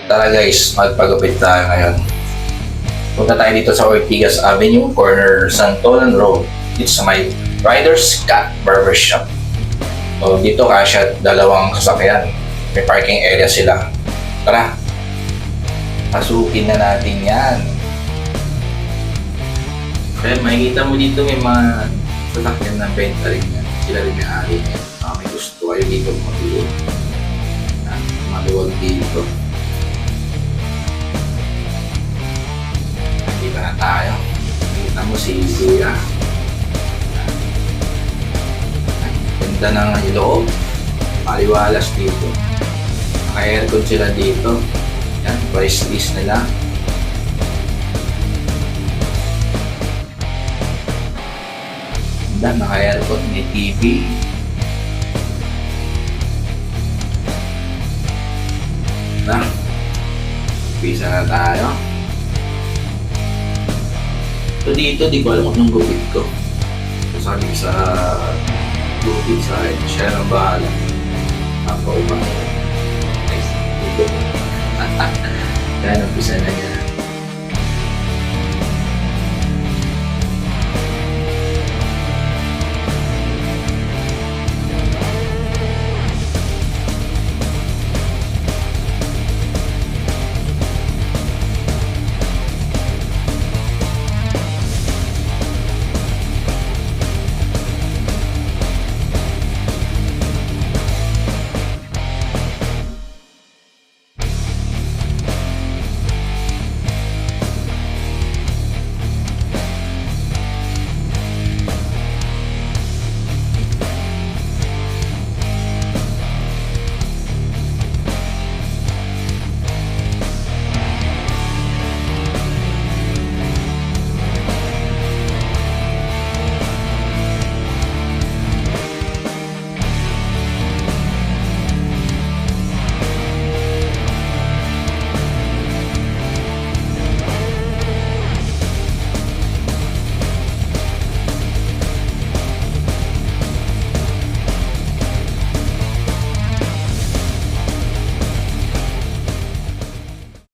Tara guys, magpagupit tayo ngayon. Punta tayo dito sa Ortigas Avenue, corner Santolan Road. Dito sa may Riders Cut Barbershop. So dito kasya dalawang sasakyan. May parking area sila. Tara, pasukin na natin yan. Kaya makikita mo dito may mga sasakyan na benta rin yan. Sila rin may ari yan. May gusto kayo dito maluwag. Maluwag dito. Kita na tayo. Kita mo si Kuya. Ganda ng loob. Maliwalas dito. Naka-aircon sila dito. Yan, price list nila. Ganda, naka-aircon. May TV. Na. Pisa na tayo. So dito, di ko alam kung anong gupit ko. So sabi sa gupit sa akin, siya ang bahala. Ako ba? Nice. Dito. Kaya napisa na niya.